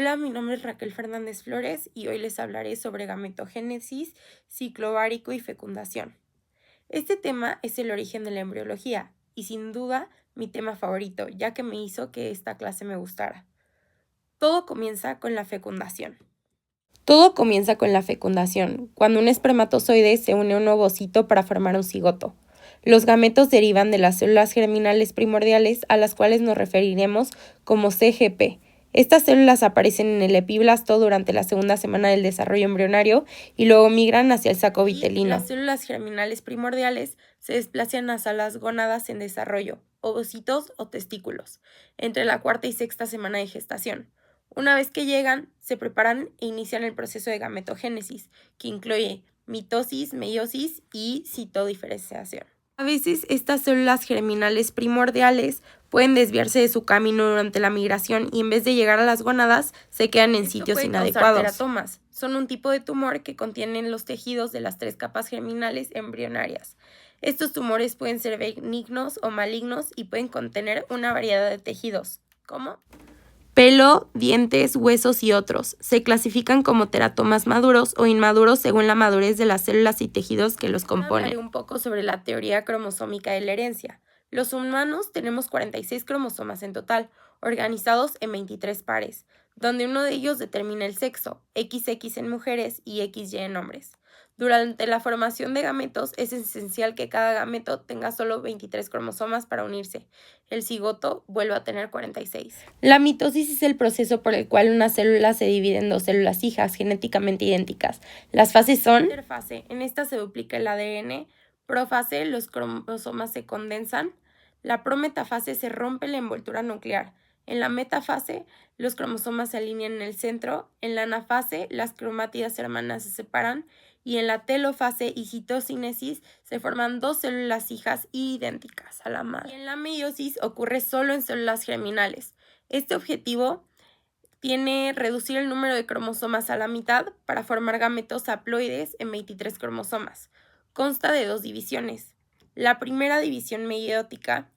Hola, mi nombre es Raquel Fernández Flores y hoy les hablaré sobre gametogénesis, ciclo ovárico y fecundación. Este tema es el origen de la embriología y sin duda mi tema favorito, ya que me hizo que esta clase me gustara. Todo comienza con la fecundación. Todo comienza con la fecundación, cuando un espermatozoide se une a un ovocito para formar un cigoto. Los gametos derivan de las células germinales primordiales a las cuales nos referiremos como CGP. Estas células aparecen en el epiblasto durante la segunda semana del desarrollo embrionario y luego migran hacia el saco vitelino. Las células germinales primordiales se desplazan hacia las gónadas en desarrollo, ovocitos o testículos, entre la cuarta y sexta semana de gestación. Una vez que llegan, se preparan e inician el proceso de gametogénesis, que incluye mitosis, meiosis y citodiferenciación. A veces estas células germinales primordiales pueden desviarse de su camino durante la migración y en vez de llegar a las gónadas, se quedan en sitios inadecuados. Teratomas son un tipo de tumor que contienen los tejidos de las 3 capas germinales embrionarias. Estos tumores pueden ser benignos o malignos y pueden contener una variedad de tejidos, como pelo, dientes, huesos y otros. Se clasifican como teratomas maduros o inmaduros según la madurez de las células y tejidos que los componen. Hablaré un poco sobre la teoría cromosómica de la herencia. Los humanos tenemos 46 cromosomas en total, organizados en 23 pares, donde uno de ellos determina el sexo, XX en mujeres y XY en hombres. Durante la formación de gametos es esencial que cada gameto tenga solo 23 cromosomas para unirse. El cigoto vuelve a tener 46. La mitosis es el proceso por el cual una célula se divide en 2 células hijas genéticamente idénticas. Las fases son: interfase, en esta se duplica el ADN; profase, los cromosomas se condensan; la prometafase, se rompe la envoltura nuclear; en la metafase, los cromosomas se alinean en el centro; en la anafase, las cromátidas hermanas se separan; y en la telofase y citocinesis se forman 2 células hijas idénticas a la madre. Y en la meiosis ocurre solo en células germinales. Este objetivo tiene reducir el número de cromosomas a la mitad para formar gametos haploides en 23 cromosomas. Consta de 2 divisiones. La primera división meiótica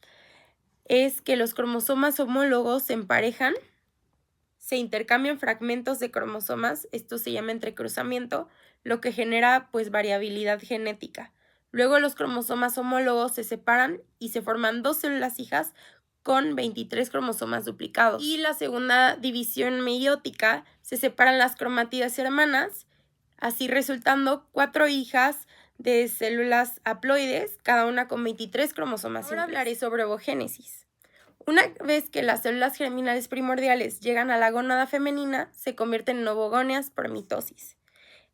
es que los cromosomas homólogos se emparejan, se intercambian fragmentos de cromosomas, esto se llama entrecruzamiento, lo que genera variabilidad genética. Luego los cromosomas homólogos se separan y se forman 2 células hijas con 23 cromosomas duplicados. Y la segunda división meiótica, se separan las cromátidas hermanas, así resultando 4 hijas de células haploides, cada una con 23 cromosomas. Ahora hablaré sobre ovogénesis. Una vez que las células germinales primordiales llegan a la gónada femenina, se convierten en ovogonias por mitosis.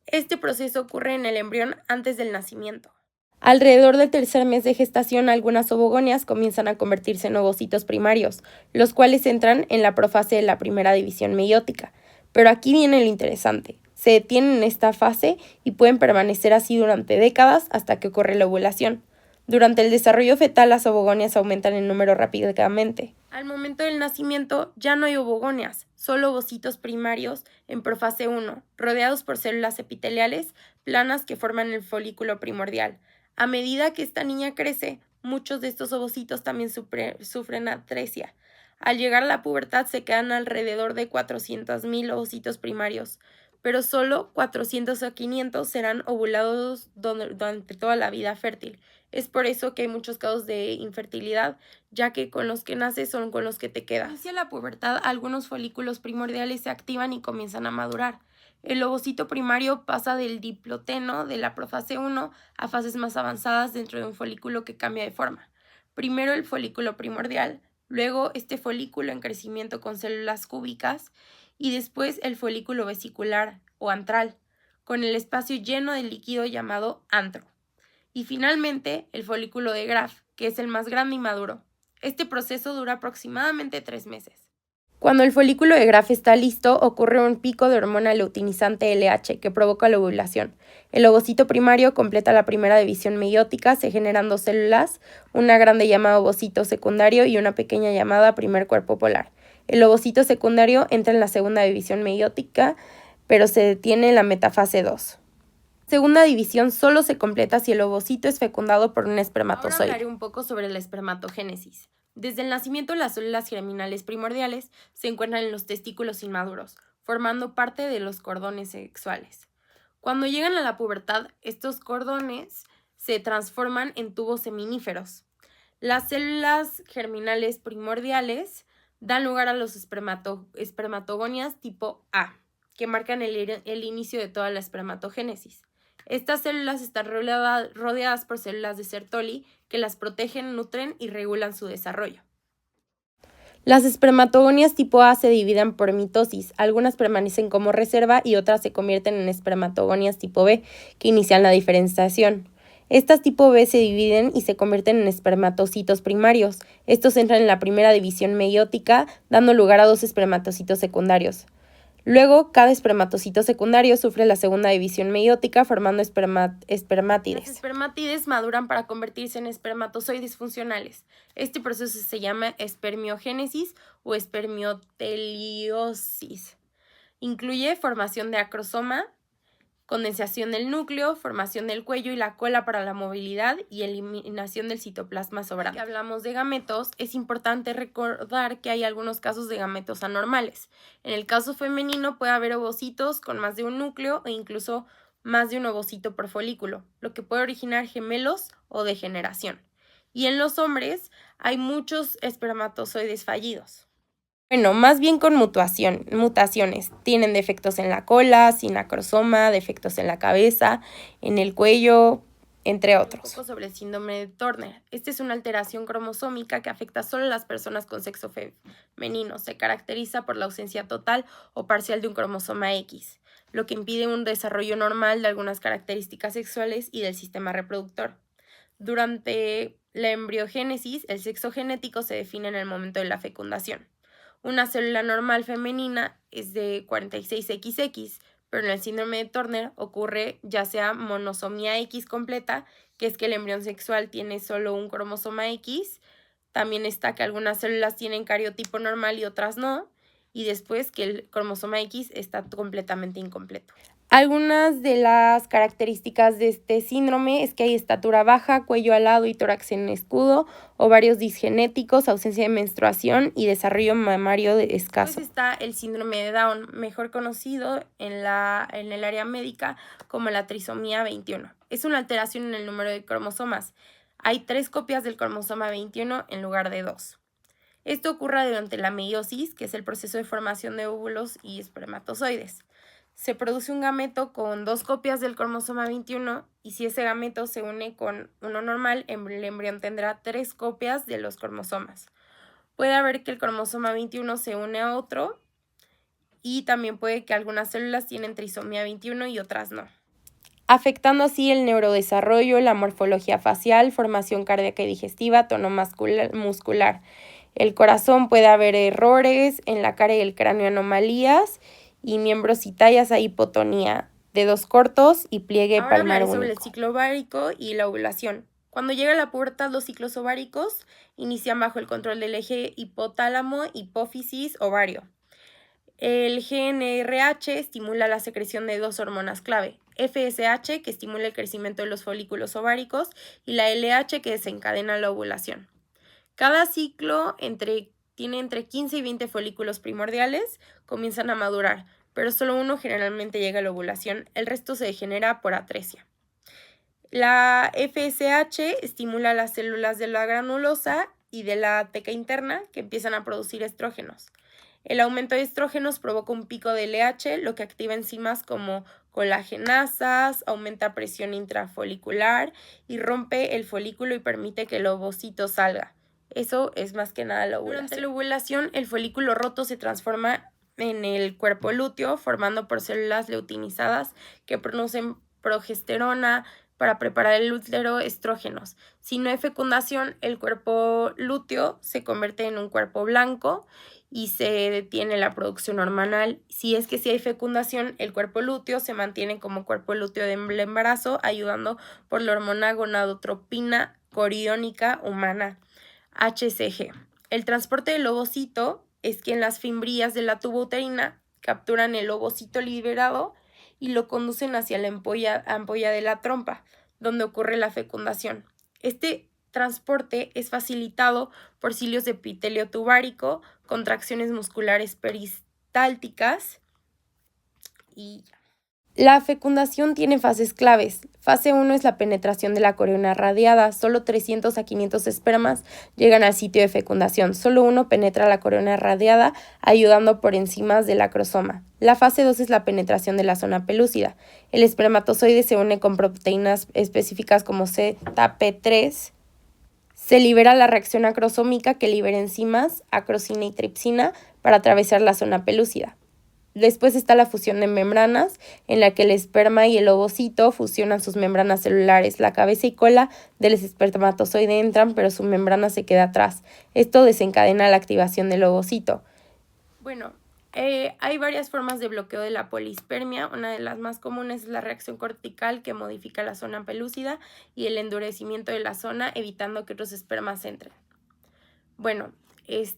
Este proceso ocurre en el embrión antes del nacimiento. Alrededor del tercer mes de gestación, algunas ovogonias comienzan a convertirse en ovocitos primarios, los cuales entran en la profase de la primera división meiótica. Pero aquí viene lo interesante. Se detienen en esta fase y pueden permanecer así durante décadas hasta que ocurre la ovulación. Durante el desarrollo fetal, las ovogonias aumentan en número rápidamente. Al momento del nacimiento ya no hay ovogonias, solo ovocitos primarios en profase 1, rodeados por células epiteliales planas que forman el folículo primordial. A medida que esta niña crece, muchos de estos ovocitos también sufren atresia. Al llegar a la pubertad se quedan alrededor de 400,000 ovocitos primarios, pero solo 400 o 500 serán ovulados durante toda la vida fértil. Es por eso que hay muchos casos de infertilidad, ya que con los que naces son con los que te quedas. Hacia la pubertad, algunos folículos primordiales se activan y comienzan a madurar. El ovocito primario pasa del diploteno de la profase 1 a fases más avanzadas dentro de un folículo que cambia de forma. Primero el folículo primordial, luego este folículo en crecimiento con células cúbicas y después el folículo vesicular o antral, con el espacio lleno de líquido llamado antro. Y finalmente el folículo de Graf, que es el más grande y maduro. Este proceso dura aproximadamente 3 meses. Cuando el folículo de Graf está listo, ocurre un pico de hormona luteinizante LH que provoca la ovulación. El ovocito primario completa la primera división meiótica, se generan 2 células, una grande llamada ovocito secundario y una pequeña llamada primer cuerpo polar. El ovocito secundario entra en la segunda división meiótica, pero se detiene en la metafase 2. Segunda división solo se completa si el ovocito es fecundado por un espermatozoide. Ahora hablaré un poco sobre la espermatogénesis. Desde el nacimiento, las células germinales primordiales se encuentran en los testículos inmaduros. formando parte de los cordones sexuales. Cuando llegan a la pubertad, estos cordones se transforman en tubos seminíferos. Las células germinales primordiales dan lugar a los espermatogonias tipo A, que marcan el inicio de toda la espermatogénesis. Estas células están rodeadas por células de Sertoli que las protegen, nutren y regulan su desarrollo. Las espermatogonias tipo A se dividen por mitosis. Algunas permanecen como reserva y otras se convierten en espermatogonias tipo B, que inician la diferenciación. Estas tipo B se dividen y se convierten en espermatocitos primarios. Estos entran en la primera división meiótica, dando lugar a 2 espermatocitos secundarios. Luego, cada espermatocito secundario sufre la segunda división meiótica formando espermátides. Las espermátides maduran para convertirse en espermatozoides funcionales. Este proceso se llama espermiogénesis o espermioteliosis. Incluye formación de acrosoma, condensación del núcleo, formación del cuello y la cola para la movilidad y eliminación del citoplasma sobrante. Si hablamos de gametos, es importante recordar que hay algunos casos de gametos anormales. En el caso femenino puede haber ovocitos con más de un núcleo e incluso más de un ovocito por folículo, lo que puede originar gemelos o degeneración. Y en los hombres hay muchos espermatozoides fallidos. Bueno, más bien con mutaciones. Tienen defectos en la cola, sin acrosoma, defectos en la cabeza, en el cuello, entre otros. Un poco sobre el síndrome de Turner. Esta es una alteración cromosómica que afecta solo a las personas con sexo femenino. Se caracteriza por la ausencia total o parcial de un cromosoma X, lo que impide un desarrollo normal de algunas características sexuales y del sistema reproductor. Durante la embriogénesis, el sexo genético se define en el momento de la fecundación. Una célula normal femenina es de 46XX, pero en el síndrome de Turner ocurre ya sea monosomía X completa, que es que el embrión sexual tiene solo un cromosoma X, también está que algunas células tienen cariotipo normal y otras no, y después que el cromosoma X está completamente incompleto. Algunas de las características de este síndrome es que hay estatura baja, cuello alado y tórax en escudo, ovarios disgenéticos, ausencia de menstruación y desarrollo mamario escaso. Pues está el síndrome de Down, mejor conocido en el área médica como la trisomía 21. Es una alteración en el número de cromosomas. Hay 3 copias del cromosoma 21 en lugar de 2. Esto ocurre durante la meiosis, que es el proceso de formación de óvulos y espermatozoides. Se produce un gameto con 2 copias del cromosoma 21 y si ese gameto se une con uno normal, el embrión tendrá 3 copias de los cromosomas. Puede haber que el cromosoma 21 se une a otro y también puede que algunas células tienen trisomía 21 y otras no, afectando así el neurodesarrollo, la morfología facial, formación cardíaca y digestiva, tono muscular. El corazón puede haber errores, en la cara y el cráneo anomalías, y miembros y tallas a hipotonía, dedos cortos y pliegue palmar único. Sobre el ciclo ovárico y la ovulación. Cuando llega la pubertad, los ciclos ováricos inician bajo el control del eje hipotálamo, hipófisis, ovario. El GnRH estimula la secreción de 2 hormonas clave, FSH, que estimula el crecimiento de los folículos ováricos, y la LH, que desencadena la ovulación. Cada ciclo tiene entre 15 y 20 folículos primordiales, comienzan a madurar, pero solo uno generalmente llega a la ovulación, el resto se degenera por atresia. La FSH estimula las células de la granulosa y de la teca interna que empiezan a producir estrógenos. El aumento de estrógenos provoca un pico de LH, lo que activa enzimas como colagenasas, aumenta presión intrafolicular y rompe el folículo y permite que el ovocito salga. Eso es más que nada la ovulación. Durante la ovulación, el folículo roto se transforma en el cuerpo lúteo, formando por células lutinizadas que producen progesterona para preparar el útero, estrógenos. Si no hay fecundación, el cuerpo lúteo se convierte en un cuerpo blanco y se detiene la producción hormonal. Si es que sí hay fecundación, el cuerpo lúteo se mantiene como cuerpo lúteo del embarazo, ayudando por la hormona gonadotropina coriónica humana, HCG. El transporte del ovocito es que en las fimbrias de la tubo-uterina capturan el ovocito liberado y lo conducen hacia la ampolla de la trompa, donde ocurre la fecundación. Este transporte es facilitado por cilios de epitelio tubárico, contracciones musculares peristálticas y ya. La fecundación tiene fases claves. Fase 1 es la penetración de la corona radiada. Solo 300 a 500 espermas llegan al sitio de fecundación. Solo uno penetra la corona radiada, ayudando por enzimas del acrosoma. La fase 2 es la penetración de la zona pelúcida. El espermatozoide se une con proteínas específicas como ZP3. Se libera la reacción acrosómica que libera enzimas, acrosina y tripsina, para atravesar la zona pelúcida. Después está la fusión de membranas, en la que el esperma y el ovocito fusionan sus membranas celulares. La cabeza y cola del espermatozoide entran, pero su membrana se queda atrás. Esto desencadena la activación del ovocito. Bueno, hay varias formas de bloqueo de la polispermia. Una de las más comunes es la reacción cortical, que modifica la zona pelúcida, y el endurecimiento de la zona, evitando que otros espermas entren. Bueno,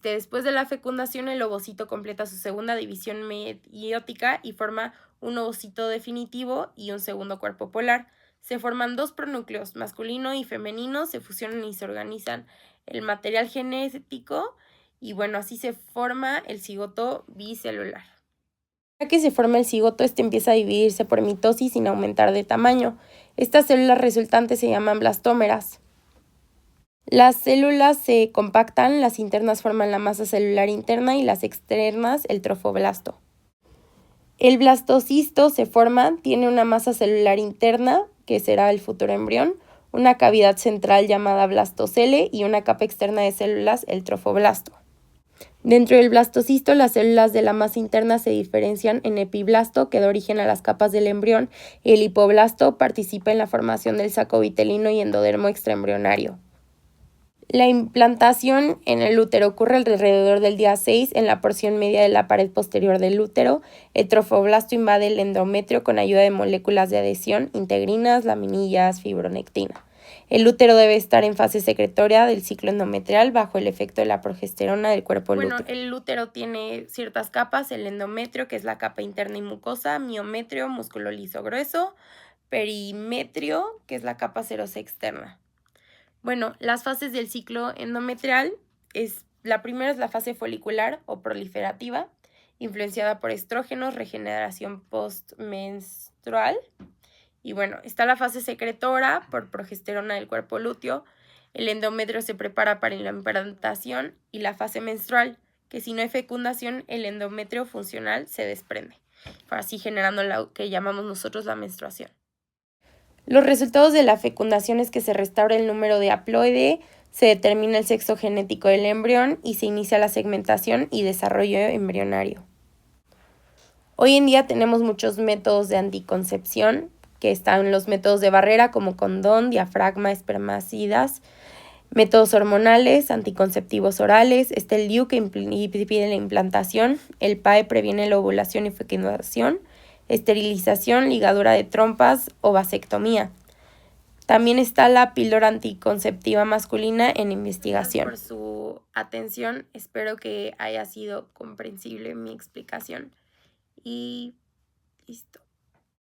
después de la fecundación, el ovocito completa su segunda división meiótica y forma un ovocito definitivo y un segundo cuerpo polar. Se forman dos pronúcleos, masculino y femenino, se fusionan y se organizan el material genético y bueno, así se forma el cigoto bicelular. Ya que se forma el cigoto, empieza a dividirse por mitosis sin aumentar de tamaño. Estas células resultantes se llaman blastómeras. Las células se compactan, las internas forman la masa celular interna y las externas el trofoblasto. El blastocisto se forma, tiene una masa celular interna, que será el futuro embrión, una cavidad central llamada blastocele y una capa externa de células, el trofoblasto. Dentro del blastocisto, las células de la masa interna se diferencian en epiblasto, que da origen a las capas del embrión, y el hipoblasto participa en la formación del saco vitelino y endodermo extraembrionario. La implantación en el útero ocurre alrededor del día 6 en la porción media de la pared posterior del útero. El trofoblasto invade el endometrio con ayuda de moléculas de adhesión, integrinas, laminillas, fibronectina. El útero debe estar en fase secretoria del ciclo endometrial bajo el efecto de la progesterona del cuerpo lúteo. Bueno, el útero tiene ciertas capas: el endometrio, que es la capa interna y mucosa, miometrio, músculo liso grueso, perimetrio, que es la capa serosa externa. Bueno, las fases del ciclo endometrial la primera es la fase folicular o proliferativa, influenciada por estrógenos, regeneración postmenstrual. Y bueno, está la fase secretora por progesterona del cuerpo lúteo. El endometrio se prepara para la implantación, y la fase menstrual, que si no hay fecundación, el endometrio funcional se desprende, así generando lo que llamamos nosotros la menstruación. Los resultados de la fecundación es que se restaura el número de haploide, se determina el sexo genético del embrión y se inicia la segmentación y desarrollo embrionario. Hoy en día tenemos muchos métodos de anticoncepción, que están los métodos de barrera como condón, diafragma, espermacidas, métodos hormonales, anticonceptivos orales, está el DIU, que impide la implantación, el PAE previene la ovulación y fecundación, esterilización, ligadura de trompas o vasectomía. También está la píldora anticonceptiva masculina en investigación. Gracias por su atención. Espero que haya sido comprensible mi explicación. Y listo.